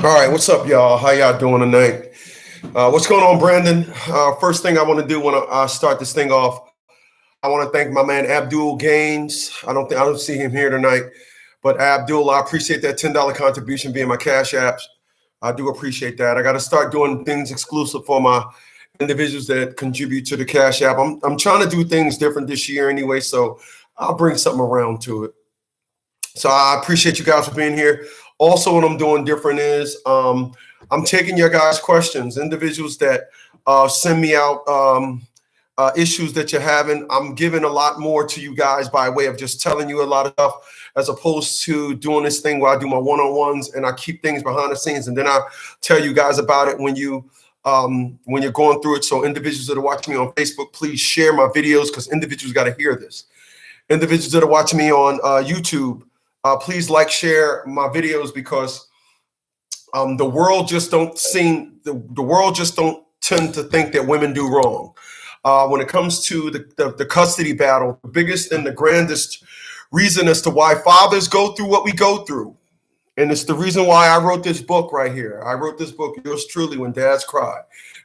All right, what's up, y'all? How y'all doing tonight? What's going on, Brandon? First thing I want to do when I start this thing off, I want to thank my man Abdul Gaines. I don't see him here tonight, but Abdul, I appreciate that $10 contribution via my Cash Apps. I do appreciate that. I got to start doing things exclusive for my individuals that contribute to the Cash App. I'm trying to do things different this year anyway, so I'll bring something around to it. So I appreciate you guys for being here. Also, what I'm doing different is I'm taking your guys' questions, individuals that send me out issues that you're having. I'm giving a lot more to you guys by way of just telling you a lot of stuff, as opposed to doing this thing where I do my one-on-ones and I keep things behind the scenes, and then I tell you guys about it when you're going through it. So individuals that are watching me on Facebook, please share my videos, because individuals got to hear this. Individuals that are watching me on YouTube, please like, share my videos, because the world just don't tend to think that women do wrong. When it comes to the custody battle, the biggest and the grandest reason as to why fathers go through what we go through, and it's the reason why I wrote this book right here. I wrote this book, yours truly, When Dads Cry.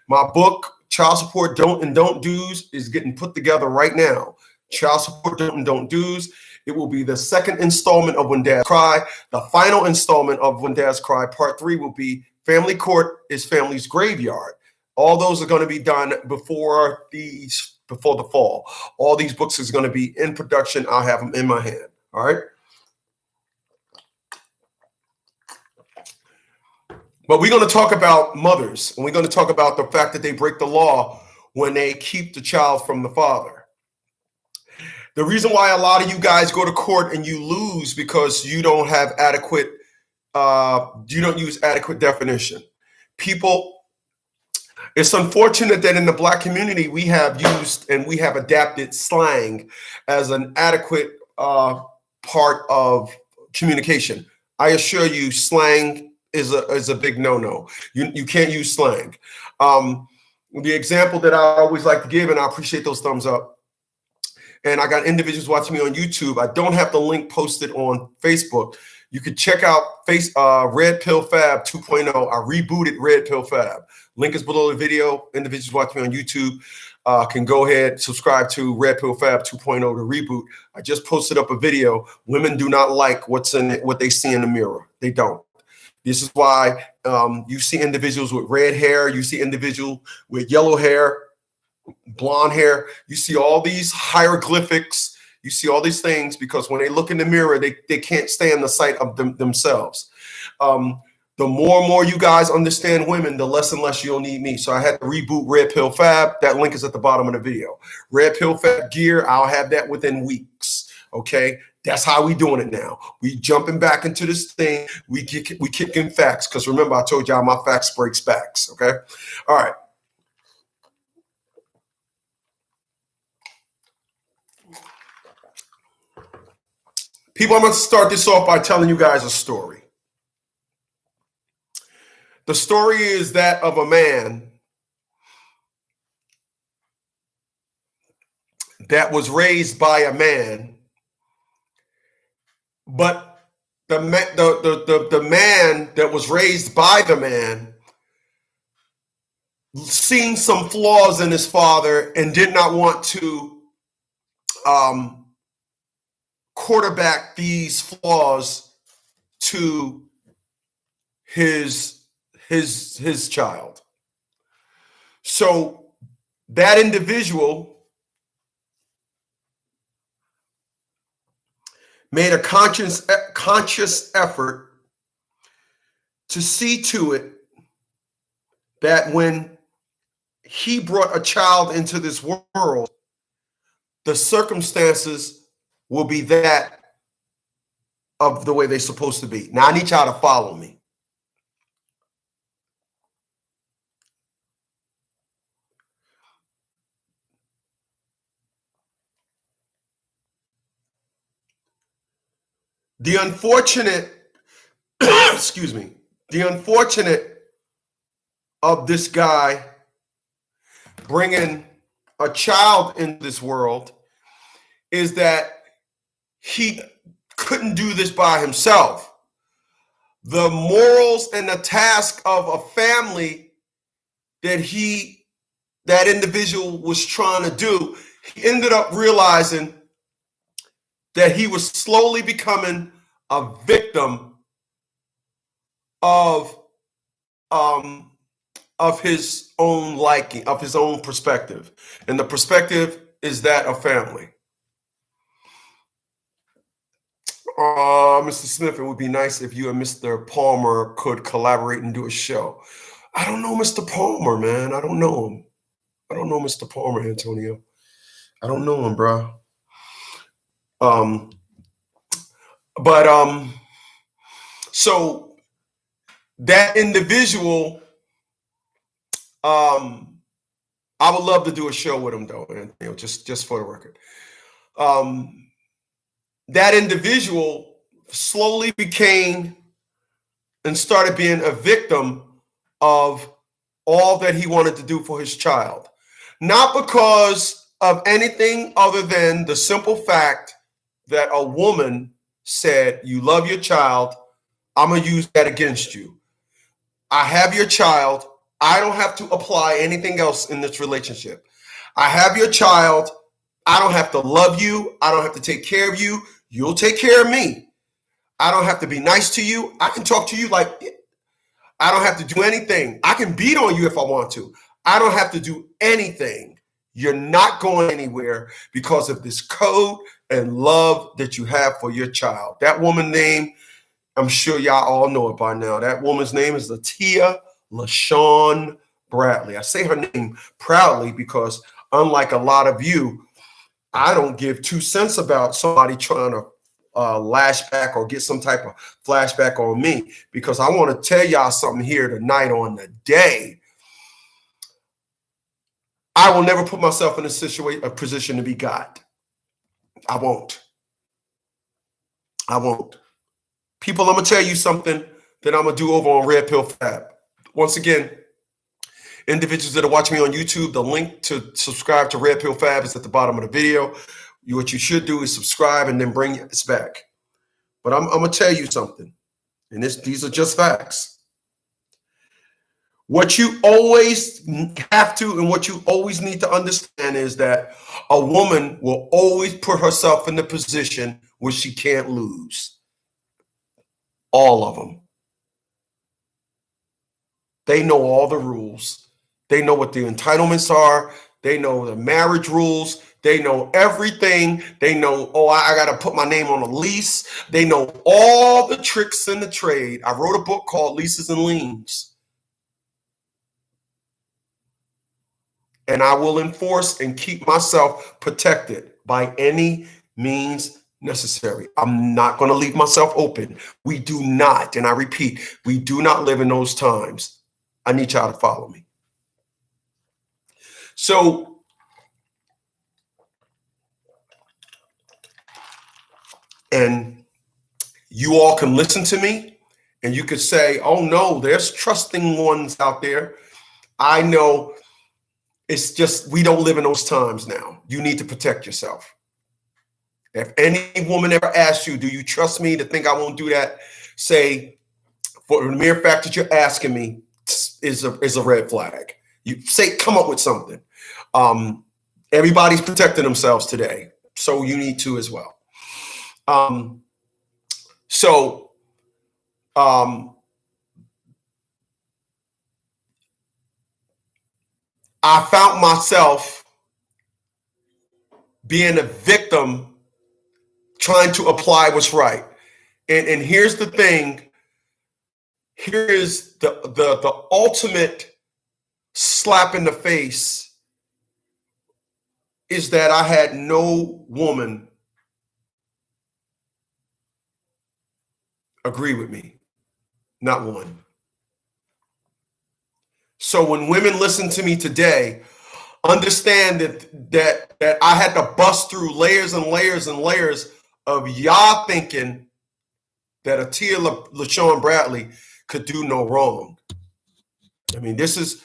My book, Child Support Don't Do's, is getting put together right now. Child Support Don't Do's. It will be the second installment of When Dads Cry. The final installment of When Dads Cry, part 3, will be Family Court is Family's Graveyard. All those are going to be done before the fall. All these books is going to be in production. I'll have them in my hand. All right. But we're going to talk about mothers, and we're going to talk about the fact that they break the law when they keep the child from the father. The reason why a lot of you guys go to court and you lose, because you don't have adequate, you don't use adequate definition. People, it's unfortunate that in the Black community, we have used and we have adapted slang as an adequate part of communication. I assure you, slang is a big no-no. You can't use slang. The example that I always like to give, and I appreciate those thumbs up, and I got individuals watching me on YouTube. I don't have the link posted on Facebook. You can check out Red Pill Fab 2.0. I rebooted Red Pill Fab. Link is below the video. Individuals watching me on YouTube can go ahead, subscribe to Red Pill Fab 2.0, the reboot. I just posted up a video. Women do not like what they see in the mirror. They don't. This is why you see individuals with red hair. You see individuals with yellow hair, blonde hair. You see all these hieroglyphics. You see all these things, because when they look in the mirror, they can't stand the sight of themselves. The more and more you guys understand women, the less and less you'll need me. So I had to reboot Red Pill Fab. That link is at the bottom of the video. Red Pill Fab gear, I'll have that within weeks. Okay, that's how we doing it now. We jumping back into this thing. We kicking facts, because remember, I told y'all my facts breaks backs. Okay, all right. People, I'm going to start this off by telling you guys a story. The story is that of a man that was raised by a man, but the man that was raised by the man seen some flaws in his father and did not want to quarterback these flaws to his child. So that individual made a conscious effort to see to it that when he brought a child into this world, the circumstances will be that of the way they're supposed to be. Now, I need y'all to follow me. The unfortunate, excuse me, the unfortunate of this guy bringing a child in this world is that he couldn't do this by himself. the morals and the task of a family that individual was trying to do, he ended up realizing that he was slowly becoming a victim of his own liking, of his own perspective. And the perspective is that of family. Mr. Smith, it would be nice if you and Mr. Palmer could collaborate and do a show. I don't know Mr. Palmer, man. I don't know him. I don't know Mr. Palmer, Antonio. I don't know him, bro. So that individual, I would love to do a show with him, though, Antonio, just for the record. That individual slowly became and started being a victim of all that he wanted to do for his child. Not because of anything other than the simple fact that a woman said, you love your child, I'm going to use that against you. I have your child. I don't have to apply anything else in this relationship. I have your child. I don't have to love you. I don't have to take care of you. You'll take care of me. I don't have to be nice to you. I can talk to you like, I don't have to do anything. I can beat on you if I want to. I don't have to do anything. You're not going anywhere because of this code and love that you have for your child. That woman's name, I'm sure y'all all know it by now. That woman's name is Latia LaShawn Bradley. I say her name proudly because unlike a lot of you, I don't give 2 cents about somebody trying to lash back or get some type of flashback on me, because I want to tell y'all something here tonight on the day. I will never put myself in a position to be God. I won't. People, I'm going to tell you something that I'm going to do over on Red Pill Fab. Once again, individuals that are watching me on YouTube, the link to subscribe to Red Pill Fab is at the bottom of the video. What you should do is subscribe and then bring this back. But I'm going to tell you something, and these are just facts. What you always have to and what you always need to understand is that a woman will always put herself in the position where she can't lose. All of them. They know all the rules. They know what the entitlements are. They know the marriage rules. They know everything. They know, I got to put my name on a lease. They know all the tricks in the trade. I wrote a book called Leases and Liens. And I will enforce and keep myself protected by any means necessary. I'm not going to leave myself open. We do not, and I repeat, we do not live in those times. I need y'all to follow me. So, and you all can listen to me and you could say, oh no, there's trusting ones out there. I know. It's just, we don't live in those times now. You need to protect yourself. If any woman ever asks you, do you trust me to think I won't do that? Say, for the mere fact that you're asking me is a red flag. You say, come up with something. Everybody's protecting themselves today. So you need to as well. I found myself being a victim trying to apply what's right. And here's the thing. Here is the ultimate slap in the face is that I had no woman agree with me. Not one. So when women listen to me today, understand that I had to bust through layers and layers and layers of y'all thinking that Latia LaShawn Bradley could do no wrong. I mean, this is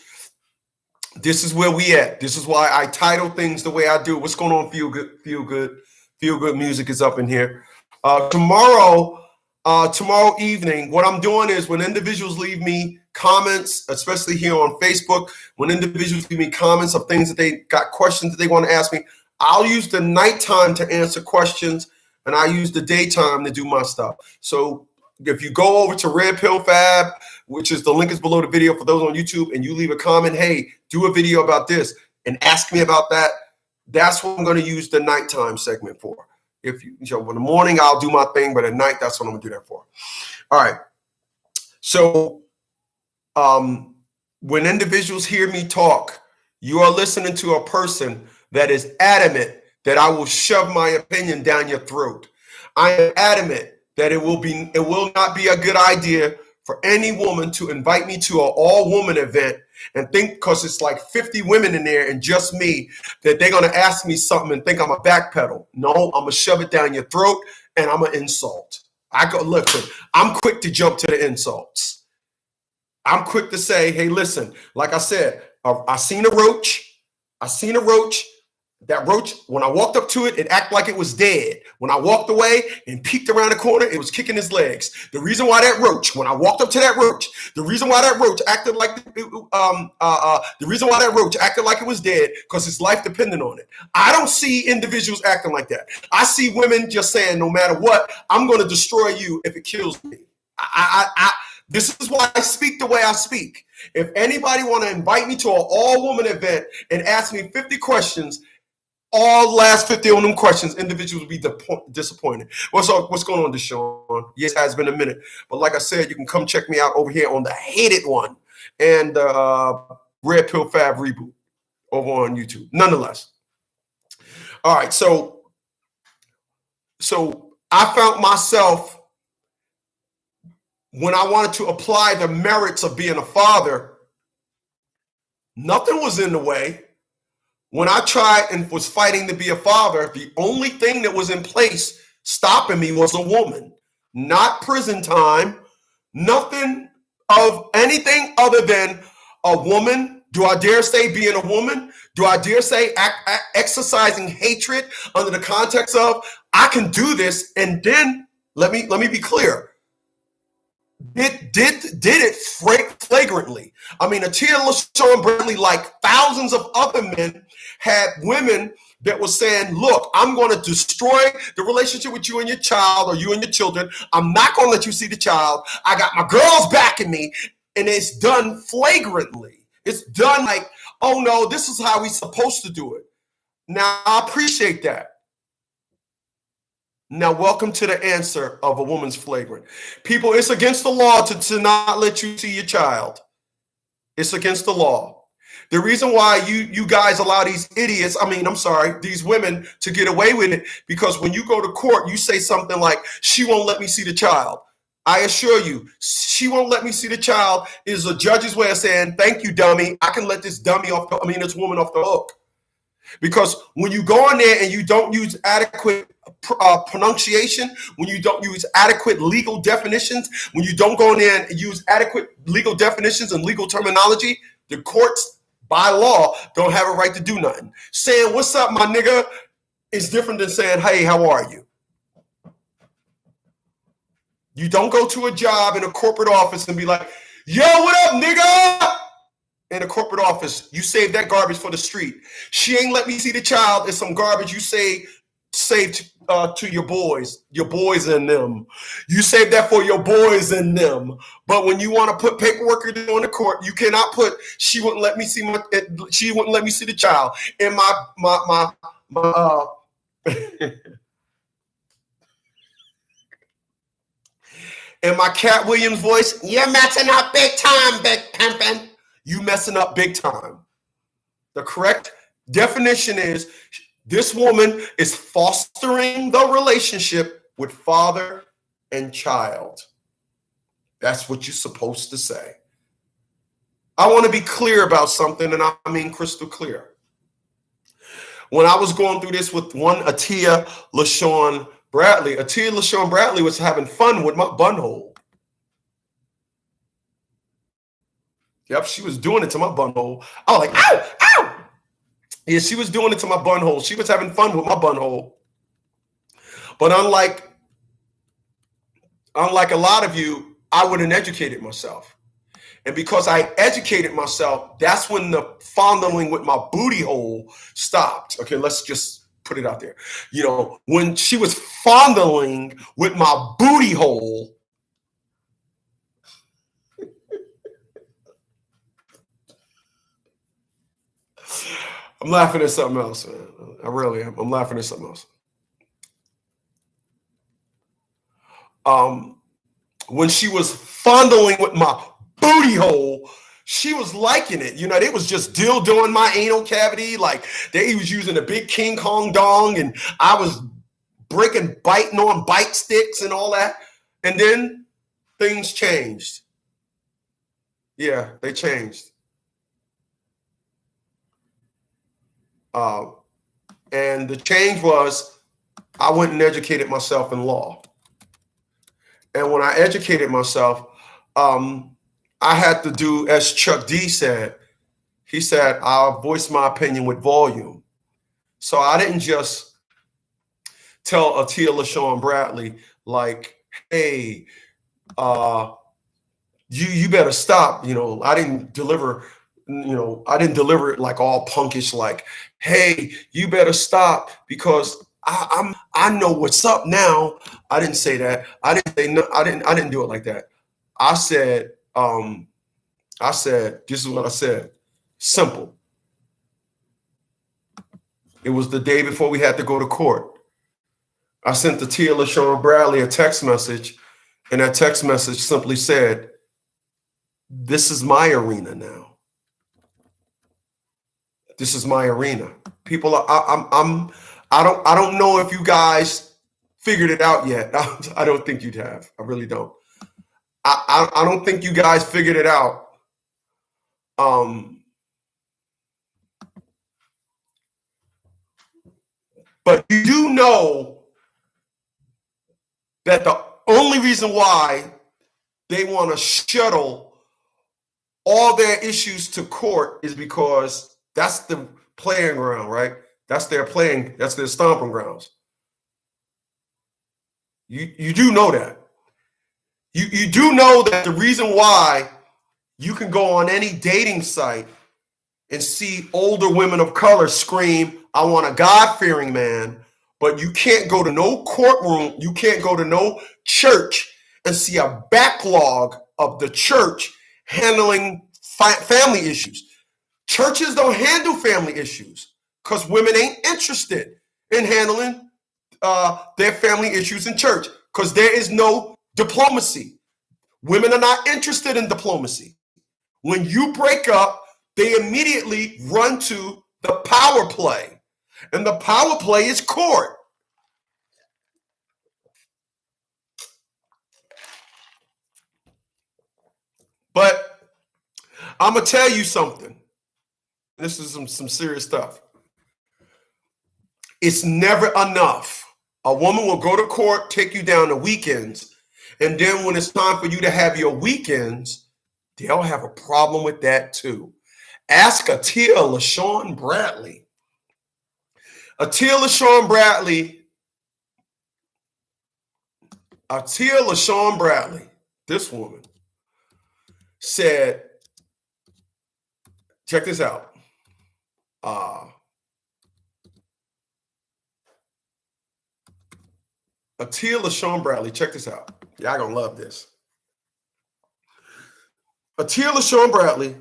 where we at. This is why I title things the way I do. What's going on? Feel good music is up in here. Tomorrow, tomorrow evening, what I'm doing is when individuals leave me comments, especially here on Facebook, when individuals leave me comments of things that they got questions that they want to ask me, I'll use the nighttime to answer questions, and I use the daytime to do my stuff. So if you go over to Red Pill Fab, which is the link is below the video for those on YouTube, and you leave a comment, hey, do a video about this and ask me about that, that's what I'm going to use the nighttime segment for. If you know, in the morning, I'll do my thing, but at night, that's what I'm going to do that for. All right. So when individuals hear me talk, you are listening to a person that is adamant that I will shove my opinion down your throat. I am adamant that it will not be a good idea for any woman to invite me to an all-woman event and think, because it's like 50 women in there and just me, that they're going to ask me something and think I'm a backpedal. No, I'm going to shove it down your throat and I'm going to insult. Listen, I'm quick to jump to the insults. I'm quick to say, hey, listen, like I said, I seen a roach. That roach, when I walked up to it, it acted like it was dead. When I walked away and peeked around the corner, it was kicking its legs. The reason why that roach, when I walked up to that roach, the reason why that roach acted like it was dead, because its life depended on it. I don't see individuals acting like that. I see women just saying, no matter what, I'm going to destroy you if it kills me. This is why I speak the way I speak. If anybody want to invite me to an all-woman event and ask me 50 questions, all last 50 on them questions, individuals will be disappointed. What's going on, Deshaun? Yes, it has been a minute. But like I said, you can come check me out over here on the Hated One and Red Pill Fab Reboot over on YouTube. Nonetheless. All right, so I found myself, when I wanted to apply the merits of being a father, nothing was in the way. When I tried and was fighting to be a father, the only thing that was in place stopping me was a woman. Not prison time, nothing of anything other than a woman. Do I dare say being a woman? Do I dare say exercising hatred under the context of I can do this? And then let me be clear. Did it flagrantly. I mean, Atia LaShawn Bradley, like thousands of other men, had women that were saying, look, I'm going to destroy the relationship with you and your child, or you and your children. I'm not going to let you see the child. I got my girls backing me. And it's done flagrantly. It's done like, oh no, this is how we're supposed to do it. Now, I appreciate that. Now, welcome to the answer of a woman's flagrant. People, it's against the law to not let you see your child. It's against the law. The reason why you guys allow these idiots, these women to get away with it, because when you go to court, you say something like, she won't let me see the child. I assure you, she won't let me see the child is a judge's way of saying, thank you, dummy. I can let this this woman off the hook. Because when you go in there and you don't use adequate pronunciation, when you don't use adequate legal definitions, when you don't go in there and use adequate legal definitions and legal terminology, the courts, by law, don't have a right to do nothing. Saying, what's up, my nigga, is different than saying, hey, how are you? You don't go to a job in a corporate office and be like, yo, what up, nigga? In a corporate office, you save that garbage for the street. She ain't let me see the child. It's some garbage you saved to your boys and them. You save that for your boys and them. But when you want to put paperwork on the court, you cannot put. She wouldn't let me see the child. In my in my Cat Williams voice, you're messing up big time, big pimpin'. You messing up big time. The correct definition is this woman is fostering the relationship with father and child. That's what you're supposed to say. I want to be clear about something, and I mean crystal clear. When I was going through this with one Atia LaShawn Bradley was having fun with my bunhole. Yep, she was doing it to my bunhole. I was like, ow, ow. Yeah, she was doing it to my bunhole. She was having fun with my bunhole. But unlike unlike a lot of you, I wouldn't educated myself. And because I educated myself, that's when the fondling with my booty hole stopped. Okay, let's just put it out there. You know, when she was fondling with my booty hole, I'm laughing at something else, man. I really am. I'm laughing at something else. When she was fondling with my booty hole, she was liking it. You know, they was just dildoing my anal cavity. Like they was using a big King Kong dong, and I was biting on bite sticks and all that. And then things changed. Yeah, they changed. And the change was I went and educated myself in law. And when I educated myself, I had to do, as Chuck D said, he said, I'll voice my opinion with volume. So I didn't just tell Atia LaShawn Bradley, like, hey, you better stop. You know, I didn't deliver it like all punkish, like, hey, you better stop because I know what's up now. I didn't say that. I didn't say no, I didn't do it like that. I said, this is what I said. Simple. It was the day before we had to go to court. I sent the Tia LaShawn Bradley a text message, and that text message simply said, this is my arena now. This is my arena. People are, I don't know if you guys figured it out yet. I don't think you'd have. I really don't. I don't think you guys figured it out. But you do know that the only reason why they want to shuttle all their issues to court is because that's the playing ground, right? That's their stomping grounds. You do know that. You do know that the reason why you can go on any dating site and see older women of color scream, I want a God-fearing man, but you can't go to no courtroom, you can't go to no church and see a backlog of the church handling family issues. Churches don't handle family issues because women ain't interested in handling their family issues in church because there is no diplomacy. Women are not interested in diplomacy. When you break up, they immediately run to the power play. And the power play is court. But I'm going to tell you something. This is some serious stuff. It's never enough. A woman will go to court, take you down the weekends, and then when it's time for you to have your weekends, they'll have a problem with that too. Ask Atia LaShawn Bradley. Atia LaShawn Bradley, this woman said, check this out. Atia LaShawn Bradley, check this out. Y'all gonna love this. Atia LaShawn Bradley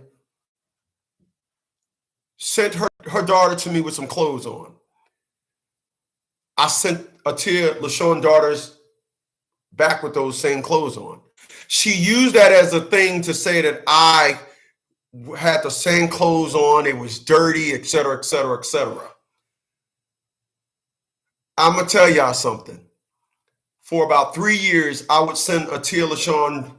sent her daughter to me with some clothes on. I sent Atia LaShawn daughters back with those same clothes on. She used that as a thing to say that I had the same clothes on, it was dirty, et cetera, et cetera, et cetera. I'm gonna tell y'all something. For about 3 years, I would send Atia LaShawn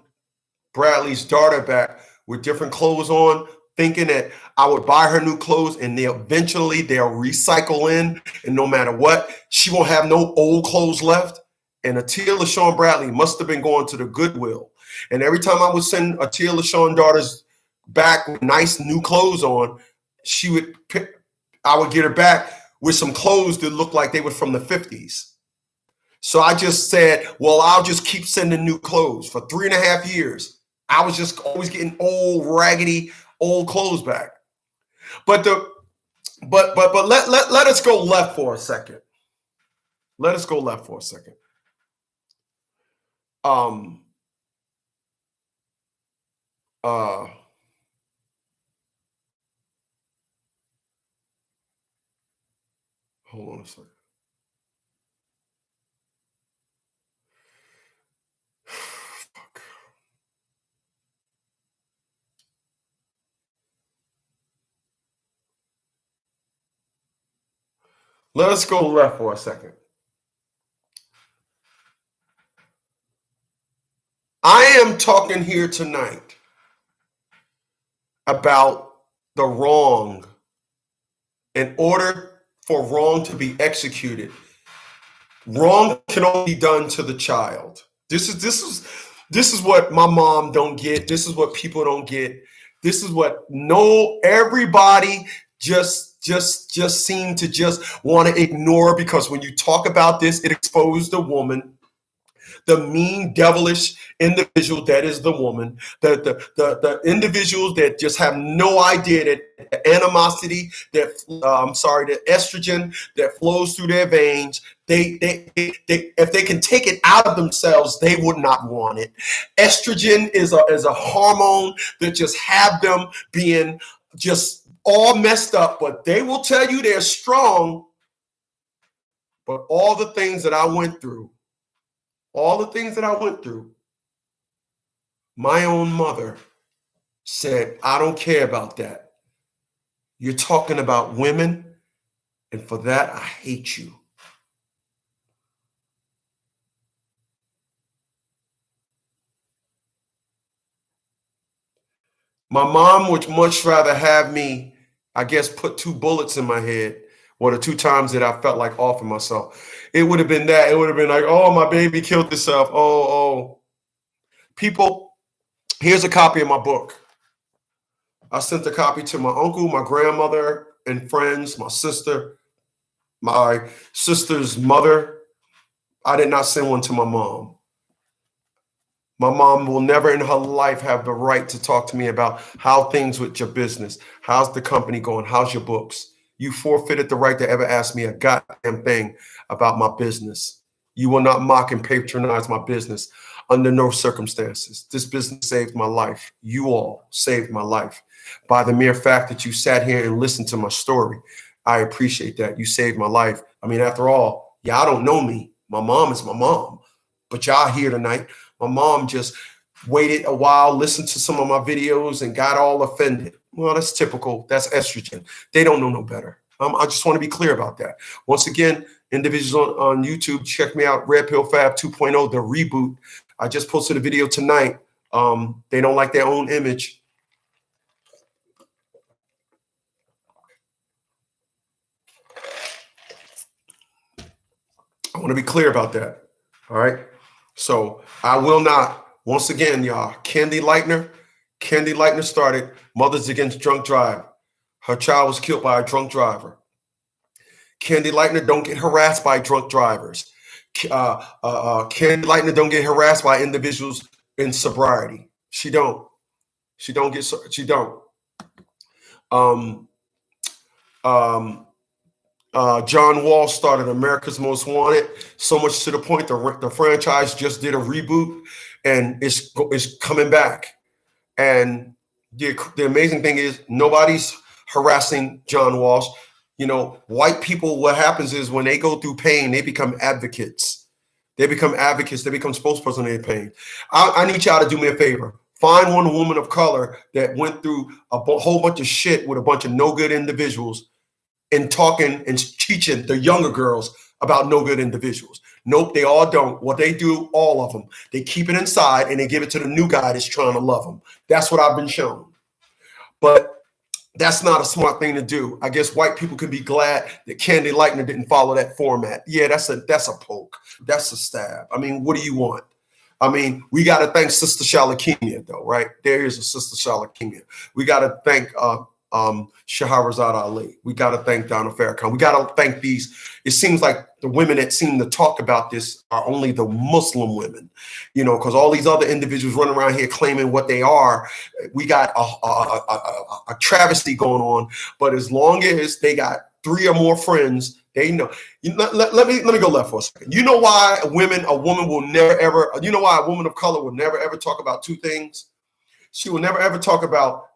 Bradley's daughter back with different clothes on, thinking that I would buy her new clothes and they'll recycle in, and no matter what, she won't have no old clothes left. And Atia LaShawn Bradley must have been going to the Goodwill. And every time I would send Atia LaShawn daughters back with nice new clothes on, I would get her back with some clothes that looked like they were from the 50s. So I just said, well, I'll just keep sending new clothes. For 3.5 years, I was just always getting old, raggedy, old clothes back. But let us go left for a second. Let us go left for a second. Hold on a second. Fuck. Let us go left for a second. I am talking here tonight about the wrong. In order for wrong to be executed, wrong can only be done to the child. This is what my mom don't get. This is what people don't get. This is what everybody just seem to just want to ignore, because when you talk about this, it exposed the woman, the mean, devilish individual that is the woman, the individuals that just have no idea that the animosity, that the estrogen that flows through their veins, they if they can take it out of themselves, they would not want it. Estrogen is a hormone that just have them being just all messed up, but they will tell you they're strong. But all the things that I went through, my own mother said, I don't care about that. You're talking about women, and for that, I hate you. My mom would much rather have me, I guess, put 2 bullets in my head, or the 2 times that I felt like offing myself. It would have been that. It would have been like, oh, my baby killed herself. Oh. People, here's a copy of my book. I sent a copy to my uncle, my grandmother, and friends, my sister's mother. I did not send one to my mom. My mom will never in her life have the right to talk to me about how things with your business. How's the company going? How's your books? You forfeited the right to ever ask me a goddamn thing about my business. You will not mock and patronize my business under no circumstances. This business saved my life. You all saved my life by the mere fact that you sat here and listened to my story. I appreciate that. You saved my life. I mean, after all, y'all don't know me. My mom is my mom, but y'all here tonight. My mom just waited a while, listened to some of my videos, and got all offended. Well, that's typical. That's estrogen. They don't know no better. I just want to be clear about that. Once again, individuals on YouTube, check me out, Red Pill Fab 2.0, the reboot. I just posted a video tonight. They don't like their own image. I want to be clear about that. All right. So I will not, once again, y'all, Candy Lightner started Mothers Against Drunk Drive. Her child was killed by a drunk driver. Candy Lightner don't get harassed by drunk drivers. Candy Lightner don't get harassed by individuals in sobriety. She don't. John Wall started America's Most Wanted, so much to the point the franchise just did a reboot, and it's coming back. And the amazing thing is nobody's harassing John Walsh. You know, white people, what happens is when they go through pain, they become advocates. They become spokesperson in their pain. I need y'all to do me a favor. Find one woman of color that went through a whole bunch of shit with a bunch of no good individuals and talking and teaching the younger girls about no good individuals. Nope, they all don't. What they do, all of them, they keep it inside and they give it to the new guy that's trying to love them. That's what I've been shown. But that's not a smart thing to do. I guess white people could be glad that Candy Lightner didn't follow that format. Yeah, that's a poke. That's a stab. I mean, what do you want? I mean, we got to thank Sister Shalakemia, though, right? There is a Sister Shalakemia. We got to thank Shahrazad Ali. We got to thank Donna Farrakhan. We got to thank these. It seems like the women that seem to talk about this are only the Muslim women, because all these other individuals running around here claiming what they are. We got a travesty going on. But as long as they got 3 or more friends, they know. Let me go left for a second. You know why a woman will never ever. You know why a woman of color will never ever talk about 2 things. She will never ever talk about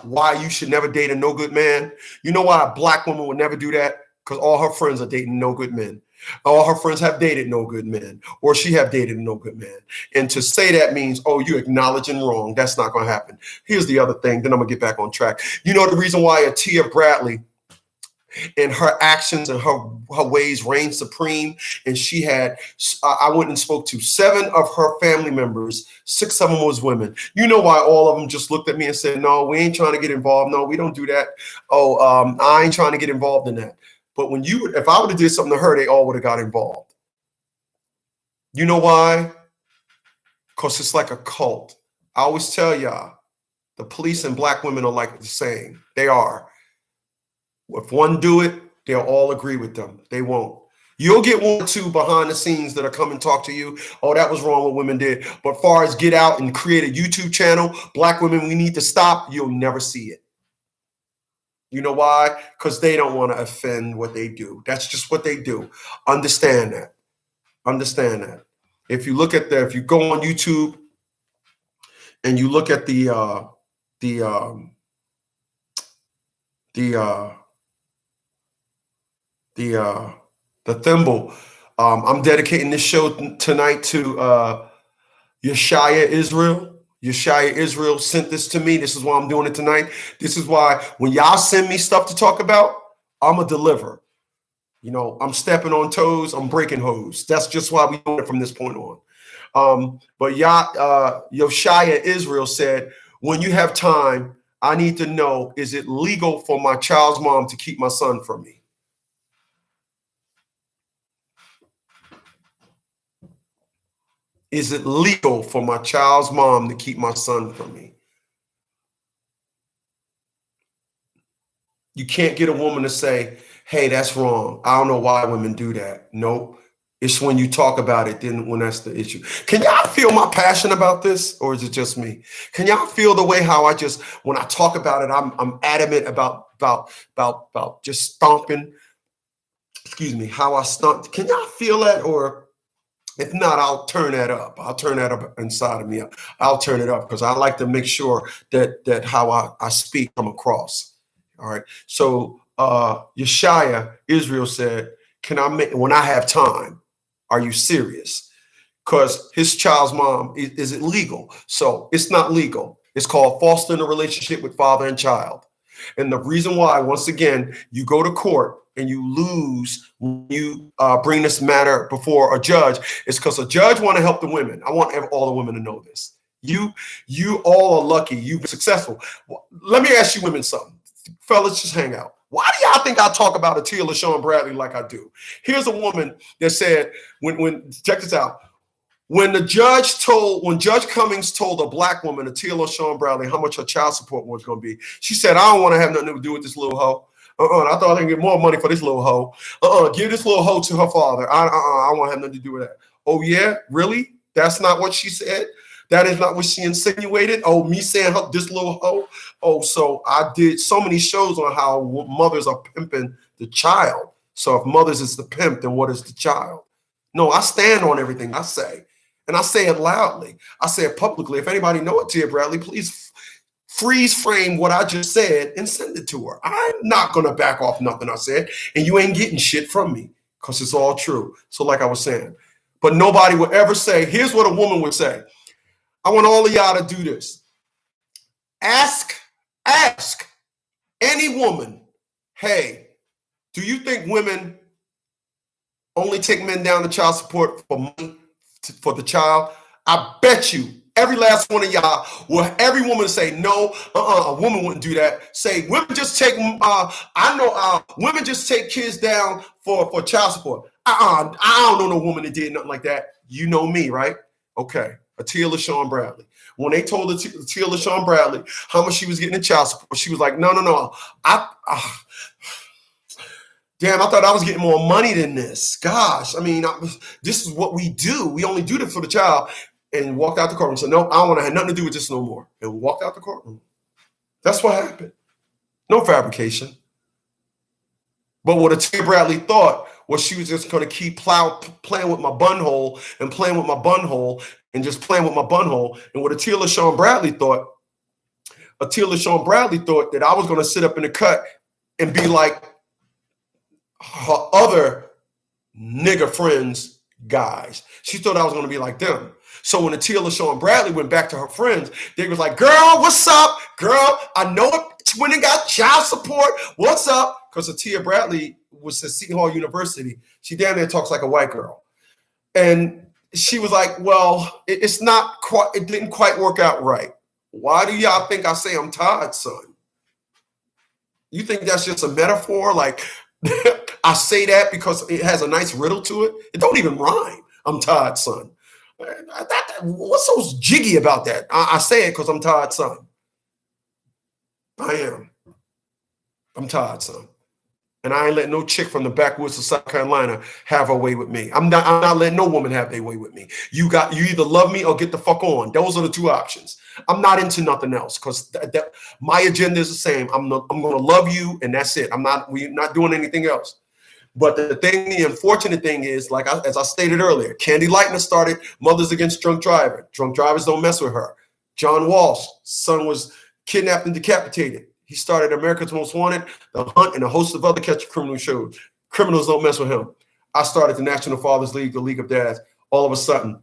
why you should never date a no good man. You know why a black woman would never do that? Because all her friends are dating no good men. All her friends have dated no good men, or she have dated no good man. And to say that means, oh, you're acknowledging wrong. That's not going to happen. Here's the other thing. Then I'm going to get back on track. You know the reason why Atia Bradley and her actions and her ways reigned supreme. And she had, I went and spoke to 7 of her family members. 6 of them was women. You know why all of them just looked at me and said, no, we ain't trying to get involved. No, we don't do that. Oh, I ain't trying to get involved in that. But if I would have did something to her, they all would have got involved. You know why? Because it's like a cult. I always tell y'all, the police and black women are like the same. They are. If one do it, they'll all agree with them. They won't. You'll get 1 or 2 behind the scenes that'll come and talk to you. Oh, that was wrong what women did. But far as get out and create a YouTube channel, black women, we need to stop, you'll never see it. You know why? Because they don't want to offend what they do. That's just what they do. Understand that. Understand that. If you look at if you go on YouTube and you look at the thimble, I'm dedicating this show tonight to Yosiah Isreal. Yosiah Isreal sent this to me. This is why I'm doing it tonight. This is why when y'all send me stuff to talk about, I'm a deliver. I'm stepping on toes. I'm breaking hose. That's just why we doing it from this point on. But Yosiah Isreal said, when you have time, I need to know, is it legal for my child's mom to keep my son from me? Is it legal for my child's mom to keep my son from me? You can't get a woman to say, hey, that's wrong. I don't know why women do that. Nope. It's when you talk about it, then when that's the issue. Can y'all feel my passion about this, or is it just me? Can y'all feel the way how when I talk about it, I'm adamant about just stomping. Excuse me, how I stomp. Can y'all feel that? Or if not, I'll turn that up. I'll turn that up inside of me. I'll turn it up because I like to make sure that how I speak come across. All right. So Yosiah Isreal said, when I have time, are you serious? Because his child's mom, is it legal? So it's not legal. It's called fostering a relationship with father and child. And the reason why, once again, you go to court and you lose when you bring this matter before a judge is because a judge want to help the women. I want all the women to know this. You all are lucky. You've been successful. Let me ask you women something. Fellas, just hang out. Why do y'all think I talk about Atia LaShawn Bradley like I do? Here's a woman that said, check this out. When Judge Cummings told a black woman, Atia LaShawn Bradley, how much her child support was going to be, she said, I don't want to have nothing to do with this little hoe. I thought I could get more money for this little hoe. Give this little hoe to her father. I don't want to have nothing to do with that. Oh, yeah? Really? That's not what she said? That is not what she insinuated? Oh, me saying this little hoe? Oh, so I did so many shows on how mothers are pimping the child. So if mothers is the pimp, then what is the child? No, I stand on everything I say. And I say it loudly. I say it publicly. If anybody know it, Tia Bradley, please freeze frame what I just said and send it to her. I'm not going to back off nothing I said. And you ain't getting shit from me because it's all true. So like I was saying, but nobody would ever say, here's what a woman would say. I want all of y'all to do this. Ask any woman, hey, do you think women only take men down to child support for money for the child? I bet you every last one of y'all will, every woman say, no, a woman wouldn't do that. Say, women just take, women just take kids down for child support. I don't know no woman that did nothing like that. You know me, right? Okay. Atia LaShawn Bradley. When they told Atia LaShawn Bradley how much she was getting in child support, she was like, no. Damn, I thought I was getting more money than this. Gosh, I mean, this is what we do. We only do this for the child. And walked out the courtroom and said, no, I don't want to have nothing to do with this no more. And walked out the courtroom. That's what happened. No fabrication. But what Atia Bradley thought was she was just going to keep playing with my bunhole and playing with my bunhole and just playing with my bunhole. And what Atia LaShawn Bradley thought that I was going to sit up in the cut and be like her other nigger friends guys. She thought I was going to be like them. So when Atia LaShawn Bradley went back to her friends, they was like, girl, what's up? Girl, I know it when it got child support. What's up? Because Atia Bradley was at Seton Hall University. She damn near talks like a white girl. And she was like, well, it didn't quite work out right. Why do y'all think I say I'm Todd's son? You think that's just a metaphor? Like, I say that because it has a nice riddle to it. It don't even rhyme. I'm Todd's son. What's so jiggy about that? I say it because I'm Todd's son. I am. I'm Todd's son. And I ain't letting no chick from the backwoods of South Carolina have her way with me. I'm not letting no woman have their way with me. You either love me or get the fuck on. Those are the two options. I'm not into nothing else because my agenda is the same. I'm going to love you and that's it. We're not doing anything else. But the unfortunate thing is, as I stated earlier, Candy Lightner started Mothers Against Drunk Driving. Drunk drivers don't mess with her. John Walsh, son was kidnapped and decapitated. He started America's Most Wanted, The Hunt, and a host of other catch criminal shows. Criminals don't mess with him. I started the National Fathers League, the League of Dads. All of a sudden,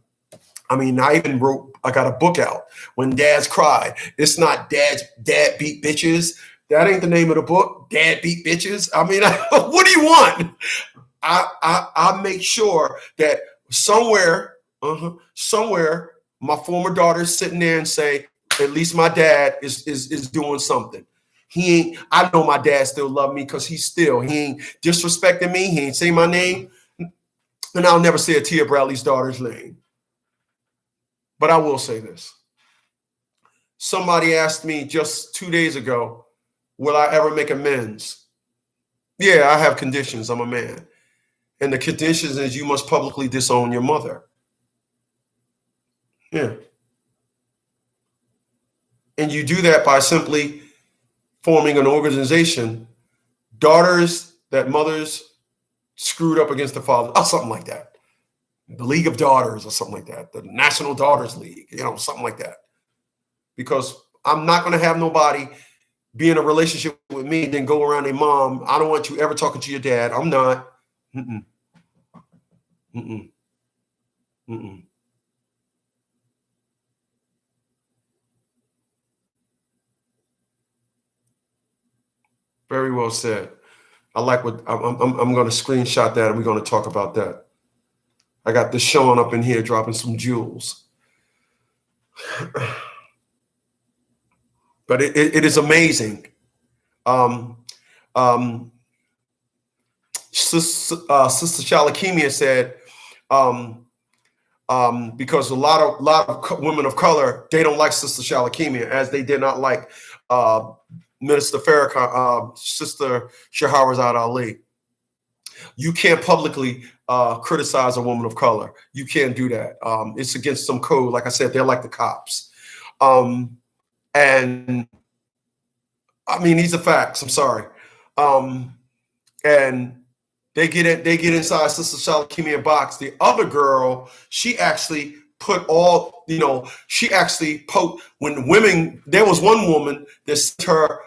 I got a book out, When Dads Cry. It's not Dad Beat Bitches. That ain't the name of the book. Dad Beat Bitches. I mean, what do you want? I make sure that somewhere, my former daughter's sitting there and say, at least my dad is doing something. I know my dad still love me because he ain't disrespecting me. He ain't saying my name. And I'll never say Atia Bradley's daughter's name. But I will say this. Somebody asked me just 2 days ago, will I ever make amends? Yeah, I have conditions. I'm a man. And the conditions is you must publicly disown your mother. Yeah. And you do that by simply forming an organization, daughters that mothers screwed up against the father, or something like that. The League of Daughters or something like that. The National Daughters League, something like that. Because I'm not going to have nobody be in a relationship with me, then go around their mom. I don't want you ever talking to your dad. I'm not. Very well said. I like what I'm going to screenshot that and we're going to talk about that. I got this Sean up in here dropping some jewels. But it is amazing. Sister Shalakemia said, because a lot of women of color, they don't like Sister Shalakemia, as they did not like Minister Farrakhan, Sister Shahrazad Ali. You can't publicly criticize a woman of color. You can't do that. It's against some code. Like I said, they're like the cops. And I mean, these are facts. I'm sorry. And they get inside Sister Shalakemia box. The other girl, she actually put when women, there was one woman that sent her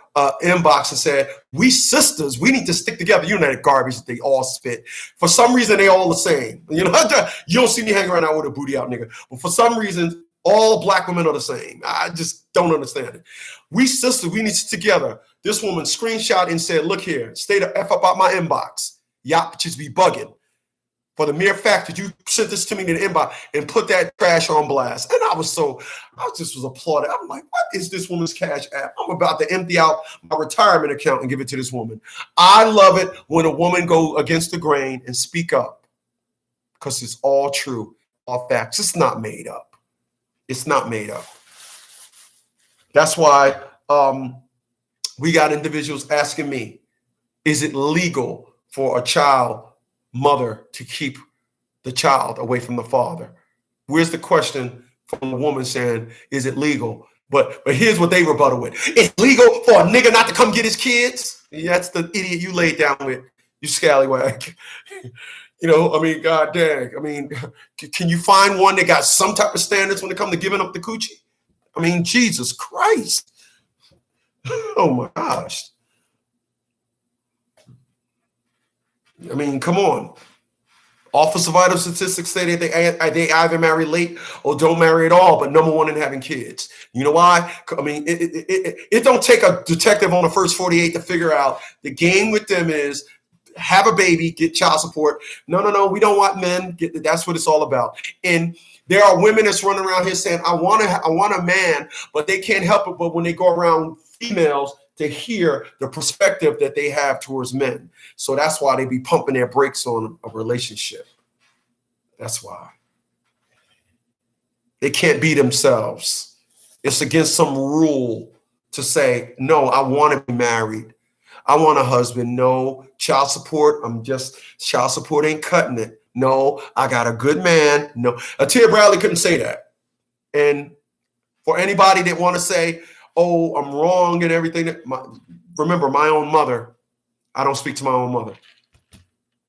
inbox and said, we sisters, we need to stick together. You know that garbage that they all spit. For some reason, they all the same. You don't see me hanging around with a booty out nigga. But for some reason, all black women are the same. I just don't understand it. We sisters, we need to stick together. This woman screenshot and said, look here, stay the F up out my inbox. Y'all just be bugging. For the mere fact that you sent this to me in the inbox and put that trash on blast. And I just was applauding. I'm like, what is this woman's cash app? I'm about to empty out my retirement account and give it to this woman. I love it when a woman go against the grain and speak up because it's all true, all facts. It's not made up. It's not made up. That's why we got individuals asking me, is it legal for a child mother to keep the child away from the father? Where's the question from the woman saying, is it legal? But here's what they rebuttal with. It's legal for a nigga not to come get his kids? Yeah, that's the idiot you laid down with, you scallywag. You know, I mean, god dang. I mean, can you find one that got some type of standards when it comes to giving up the coochie? I mean, Jesus Christ. Oh my gosh. I mean, come on. Office of Vital Statistics say that they either marry late or don't marry at all, but number one in having kids. You know why? I mean, it don't take a detective on the first 48 to figure out the game with them is have a baby, get child support. No, we don't want men. That's what it's all about. And there are women that's running around here saying, I want a man, but they can't help it. But when they go around females, to hear the perspective that they have towards men. So that's why they be pumping their brakes on a relationship. That's why. They can't be themselves. It's against some rule to say, no, I want to be married. I want a husband. No, child support. Child support ain't cutting it. No, I got a good man. No, Atia Bradley couldn't say that. And for anybody that want to say, oh, I'm wrong and everything. Remember, my own mother, I don't speak to my own mother.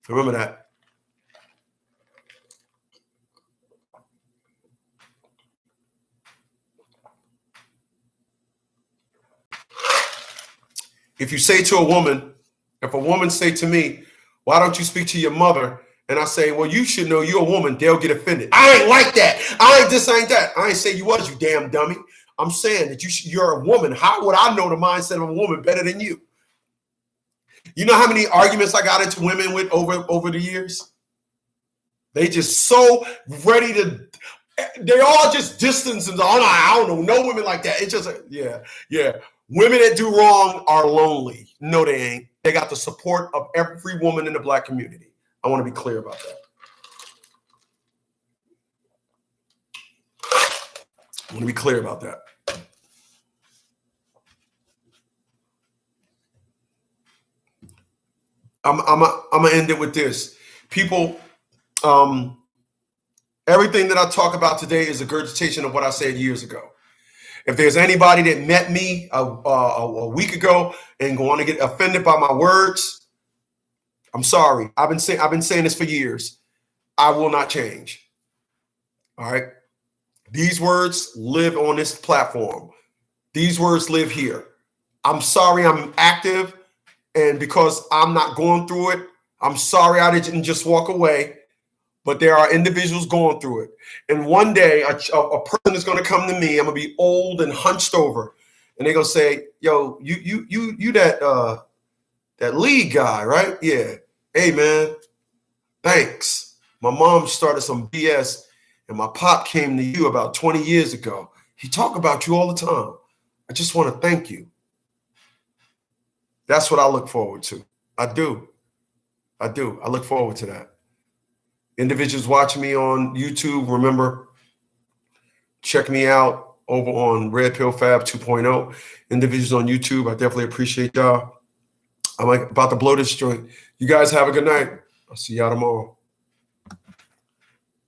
Remember that. If you say to a woman, if a woman say to me, why don't you speak to your mother? And I say, well, you should know you're a woman. They'll get offended. I ain't like that. I ain't this, I ain't that. I ain't say you was, you damn dummy. I'm saying that you're a woman. How would I know the mindset of a woman better than you? You know how many arguments I got into women with over the years? They just so ready to, they all just distance and, oh, no, I don't know, no women like that. It's just, yeah. Women that do wrong are lonely. No, they ain't. They got the support of every woman in the Black community. I want to be clear about that. I want to be clear about that. I'm gonna end it with this. People, everything that I talk about today is a regurgitation of what I said years ago. If there's anybody that met me a week ago and going to get offended by my words, I'm sorry. I've been saying this for years. I will not change. All right. These words live on this platform. These words live here. I'm sorry I'm active, and because I'm not going through it, I'm sorry I didn't just walk away. But there are individuals going through it. And one day a person is going to come to me. I'm going to be old and hunched over. And they're going to say, yo, you that lead guy, right? Yeah. Hey, man, thanks. My mom started some BS and my pop came to you about 20 years ago. He talk about you all the time. I just want to thank you. That's what I look forward to. I do. I look forward to that. Individuals watching me on YouTube, remember, check me out over on Red Pill Fab 2.0. Individuals on YouTube, I definitely appreciate y'all. I'm about to blow this joint. You guys have a good night. I'll see y'all tomorrow.